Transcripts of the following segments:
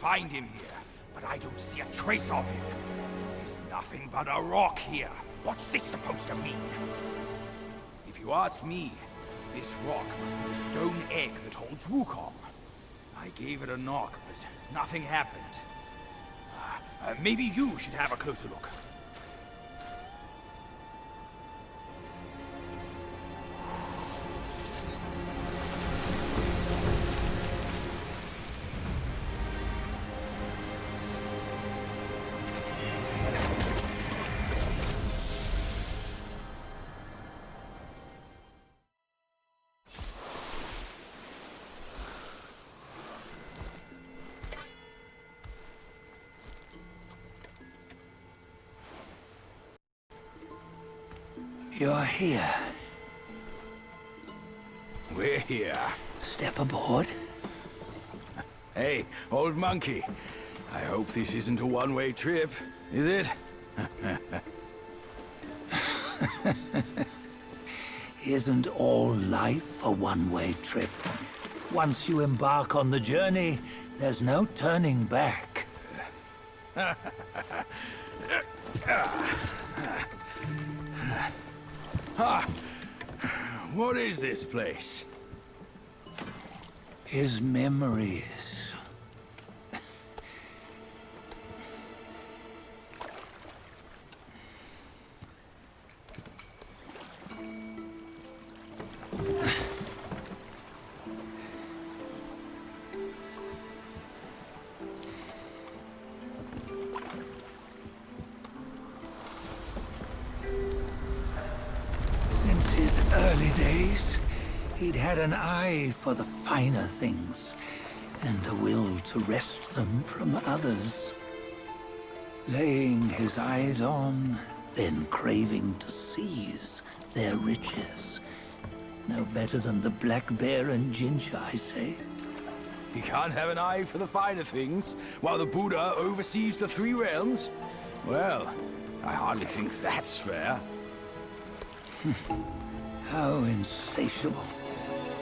find him here, but I don't see a trace of him. There's nothing but a rock here. What's this supposed to mean? If you ask me, this rock must be the stone egg that holds Wukong. I gave it a knock, but nothing happened. Maybe you should have a closer look. You're here. We're here. Step aboard. Hey, old monkey. I hope this isn't a one-way trip, is it? Isn't all life a one-way trip? Once you embark on the journey, there's no turning back. What is this place? His memories. Since his early days, he'd had an eye for the finer things, and a will to wrest them from others. Laying his eyes on, then craving to seize their riches. No better than the black bear and ginger, I say. You can't have an eye for the finer things, while the Buddha oversees the three realms? Well, I hardly think that's fair. How insatiable.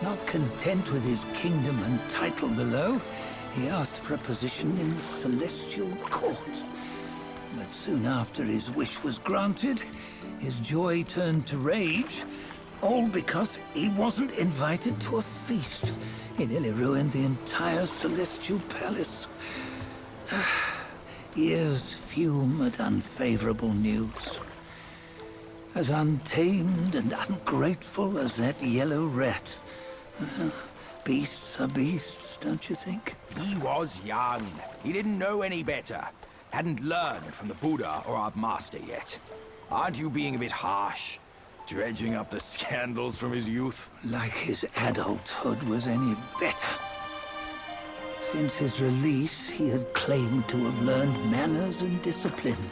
Not content with his kingdom and title below, he asked for a position in the celestial court. But soon after his wish was granted, his joy turned to rage, all because he wasn't invited to a feast. He nearly ruined the entire celestial palace. Ears fume at unfavorable news. As untamed and ungrateful as that yellow rat. Beasts are beasts, don't you think? He was young. He didn't know any better. Hadn't learned from the Buddha or our master yet. Aren't you being a bit harsh? Dredging up the scandals from his youth? Like his adulthood was any better. Since his release, he had claimed to have learned manners and discipline.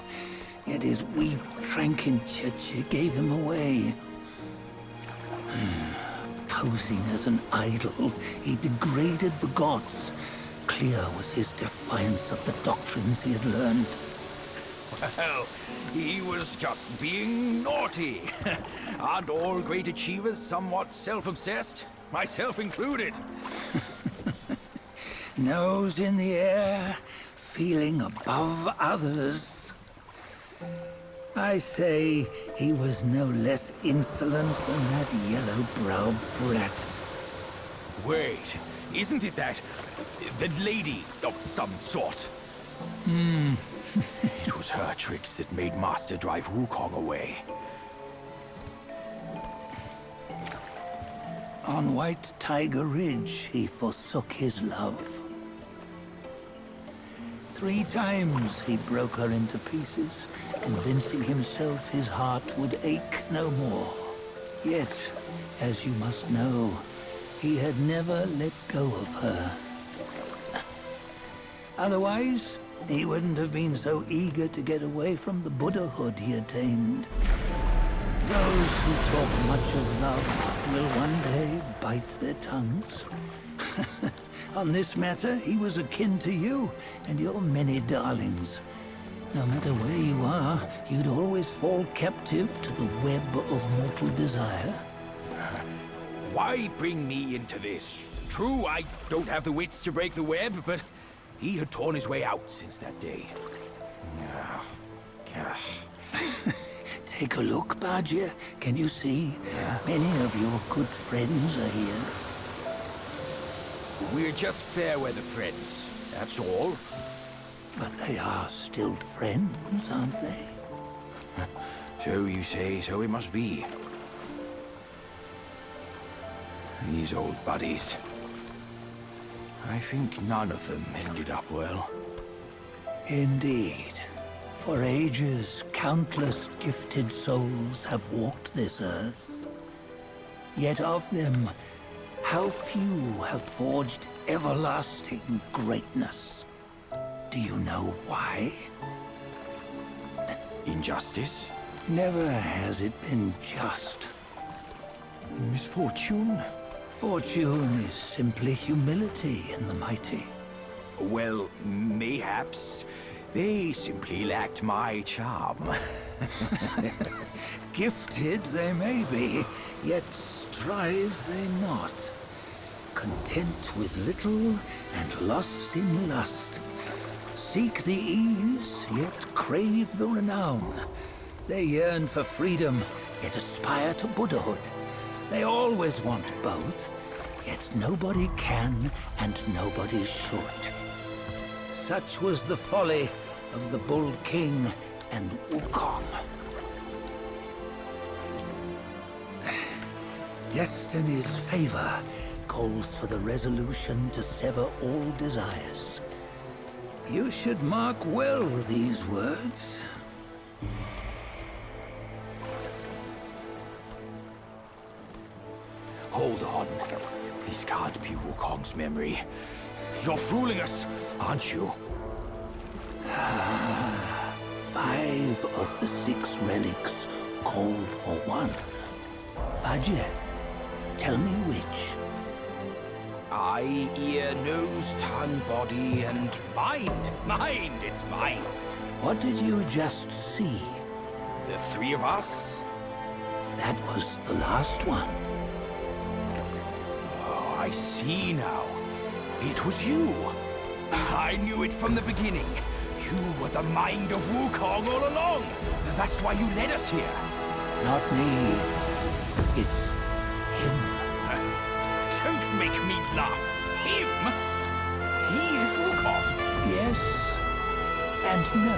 Yet his weak Frankenchurch gave him away. Posing as an idol, he degraded the gods. Clear was his defiance of the doctrines he had learned. Well, he was just being naughty. Aren't all great achievers somewhat self-obsessed? Myself included. Nose in the air, feeling above others. I say he was no less insolent than that yellow-browed brat. Wait, isn't it that lady of some sort? It was her tricks that made Master drive Wukong away. On White Tiger Ridge, he forsook his love. 3 times he broke her into pieces, convincing himself his heart would ache no more. Yet, as you must know, he had never let go of her. Otherwise, he wouldn't have been so eager to get away from the Buddhahood he attained. Those who talk much of love will one day bite their tongues. On this matter, he was akin to you and your many darlings. No matter where you are, you'd always fall captive to the web of mortal desire. Why bring me into this? True, I don't have the wits to break the web, but He had torn his way out since that day. Take a look, Badger. Can you see? Many of your good friends are here. We're just fair weather friends, that's all. But they are still friends, aren't they? So you say, so it must be. These old buddies. I think none of them ended up well. Indeed. For ages, countless gifted souls have walked this earth. Yet of them, how few have forged everlasting greatness? Do you know why? Injustice? Never has it been just. Misfortune? Fortune is simply humility in the mighty. Well, mayhaps. They simply lacked my charm. Gifted they may be, yet strive they not. Content with little and lost in lust. Seek the ease, yet crave the renown. They yearn for freedom, yet aspire to Buddhahood. They always want both, yet nobody can and nobody should. Such was the folly of the Bull King and Wukong. Destiny's favor calls for the resolution to sever all desires. You should mark well these words. Hold on. This can't be Wukong's memory. You're fooling us, aren't you? 5 of the 6 relics call for one. Badger, tell me which. Eye, ear, nose, tongue, body, and mind. Mind, it's mind. What did you just see? The 3 of us? That was the last one. Oh, I see now. It was you. I knew it from the beginning. You were the mind of Wukong all along. That's why you led us here. Not me. It's him. Don't make me laugh. Him? He is Wukong. Yes and no.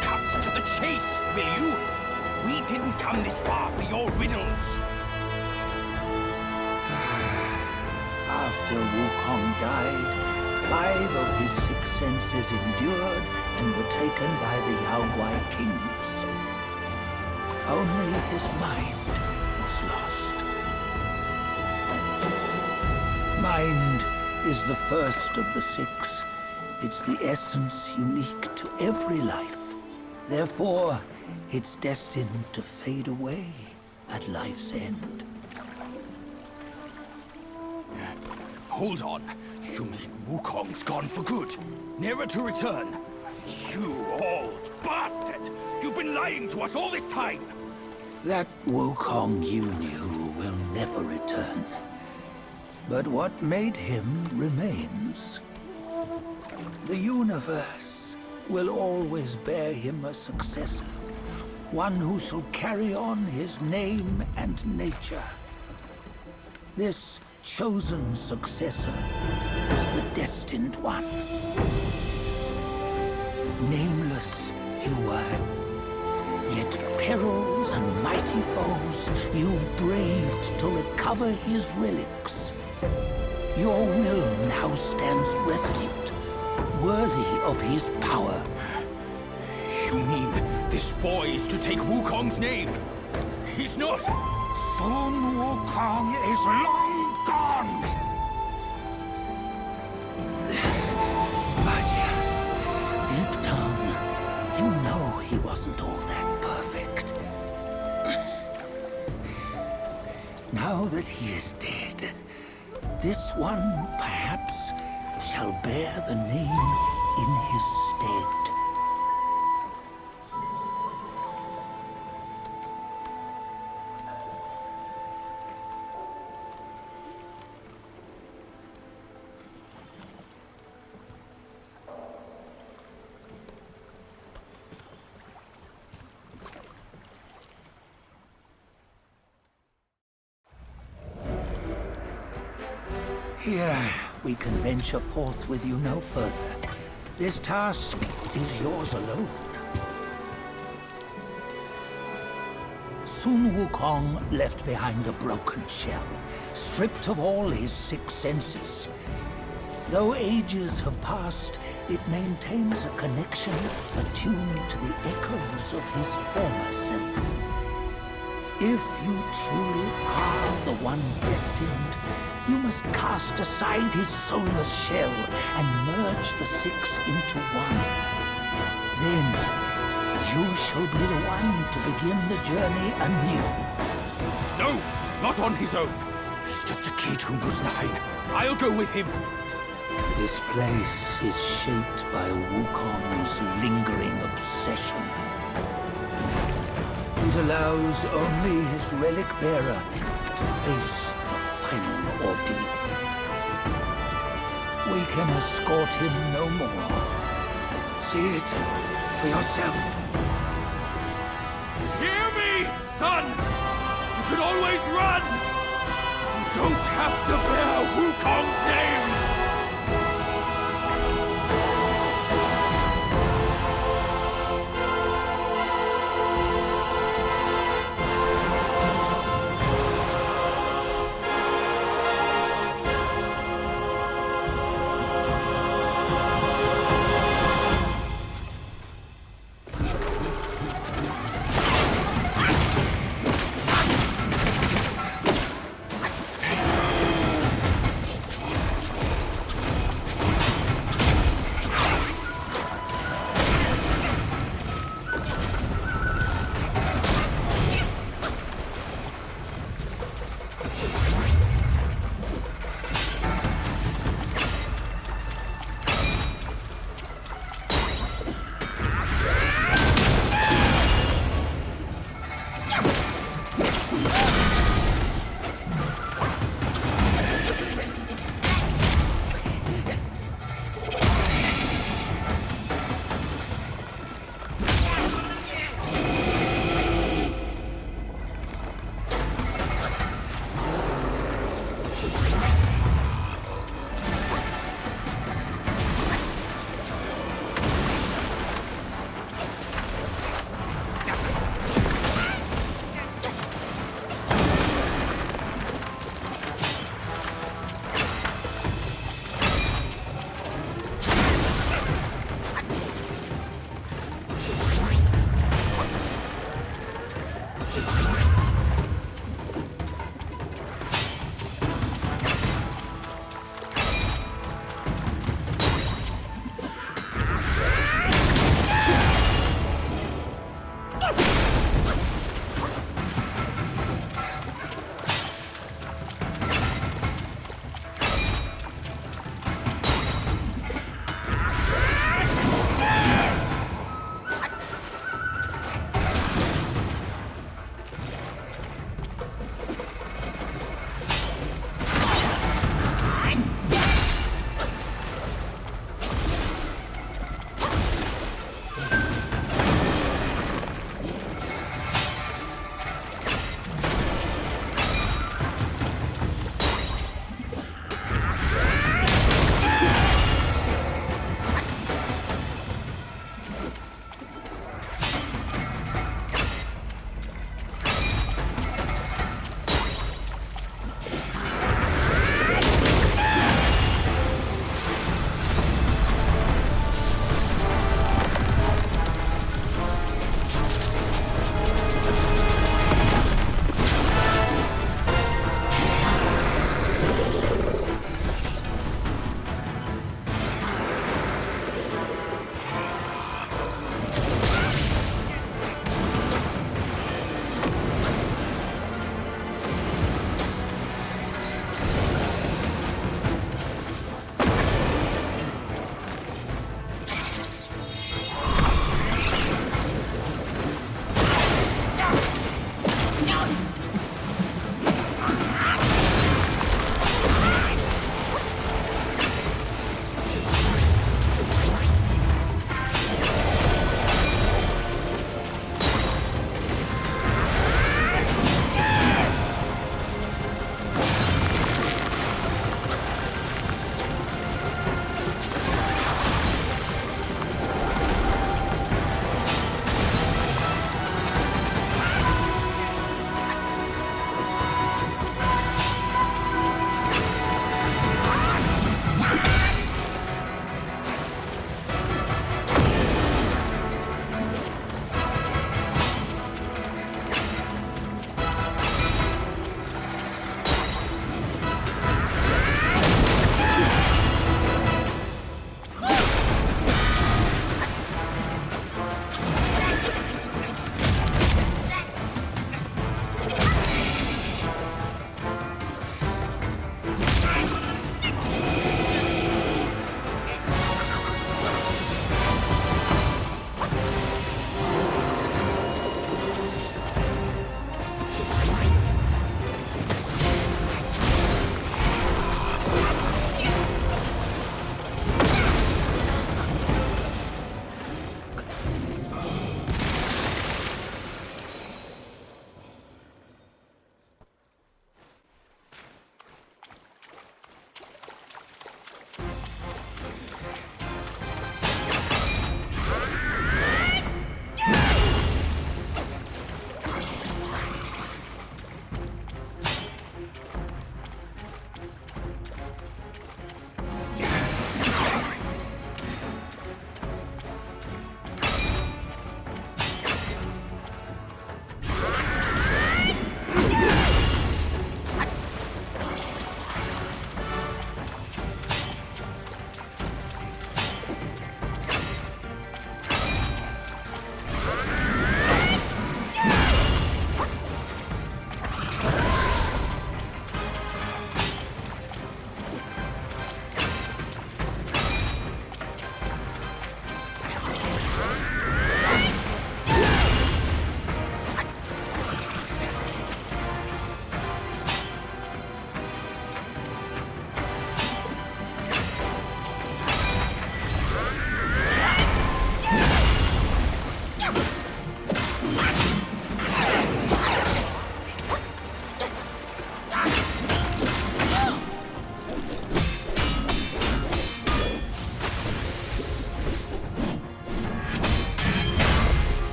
Cut to the chase, will you? We didn't come this far for your riddles. After Wukong died, 5 of his 6 senses endured and were taken by the Yaoguai kings. Only his mind was lost. Mind is the first of the 6. It's the essence unique to every life. Therefore, it's destined to fade away at life's end. Hold on. You mean Wukong's gone for good? Never to return? You old bastard! You've been lying to us all this time! That Wukong you knew will never return. But what made him remains. The universe will always bear him a successor. One who shall carry on his name and nature. This chosen successor is the destined one. Nameless you were, yet perils and mighty foes you've braved to recover his relics. Your will now stands resolute, worthy of his power. You mean this boy is to take Wukong's name? He's not! Sun Wukong is long gone! But deep down, you know he wasn't all that perfect. Now that he is dead, this one, perhaps, shall bear the name in his stead. Here, we can venture forth with you no further. This task is yours alone. Sun Wukong left behind a broken shell, stripped of all his 6 senses. Though ages have passed, it maintains a connection attuned to the echoes of his former self. If you truly are the one destined, you must cast aside his soulless shell and merge the 6 into one. Then, you shall be the one to begin the journey anew. No! Not on his own! He's just a kid who knows nothing. I'll go with him. This place is shaped by Wukong's lingering obsession. It allows only his relic bearer to face the final ordeal. We can escort him no more. See it for yourself. Hear me, son! You can always run! You don't have to bear Wukong's name!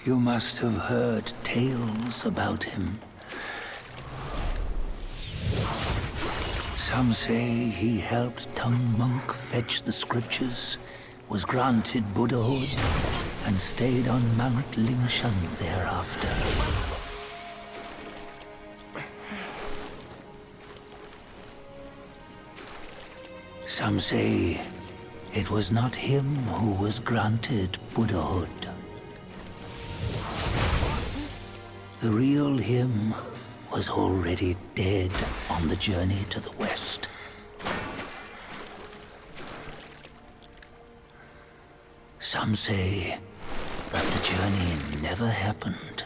You must have heard tales about him. Some say he helped Tung Monk fetch the scriptures, was granted Buddhahood, and stayed on Mount Lingshan thereafter. Some say it was not him who was granted Buddhahood. The real him was already dead on the journey to the west. Some say that the journey never happened.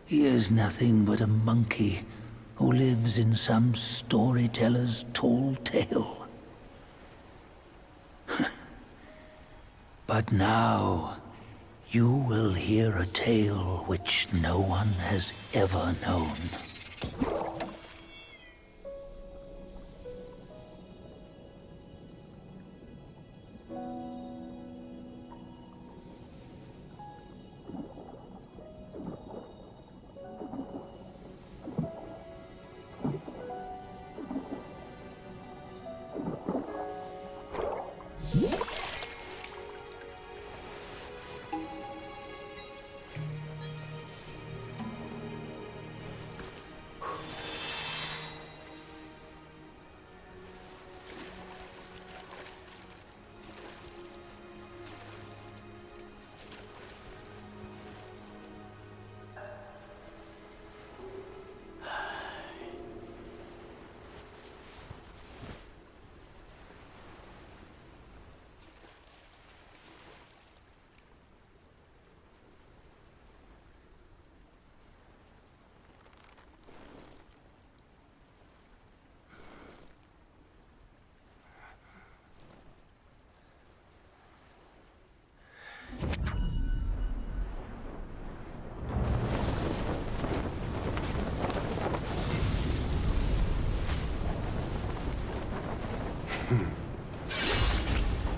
He is nothing but a monkey who lives in some storyteller's tall tale. But now, you will hear a tale which no one has ever known.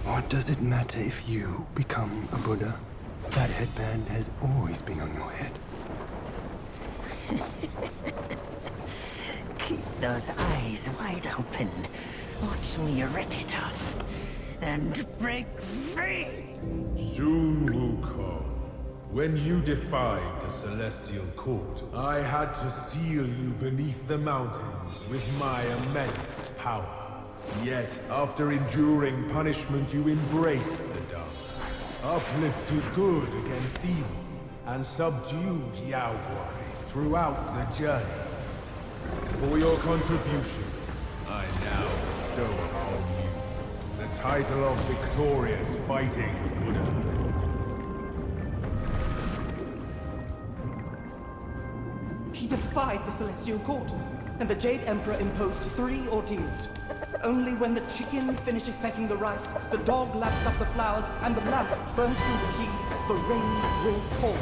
What does it matter if you become a Buddha? That headband has always been on your head. Keep those eyes wide open. Watch me rip it off. And break free! Soon, Wukong. When you defied the Celestial Court, I had to seal you beneath the mountains with my immense power. Yet, after enduring punishment, you embraced the dark, uplifted good against evil, and subdued Yao Guais throughout the journey. For your contribution, I now bestow upon you the title of Victorious Fighting Buddha. He defied the Celestial Court, and the Jade Emperor imposed 3 ordeals. Only when the chicken finishes pecking the rice, the dog laps up the flowers, and the lamp burns through the key, the rain will fall.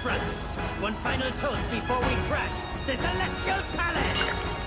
brothers. One final toast before we crash the Celestial Palace!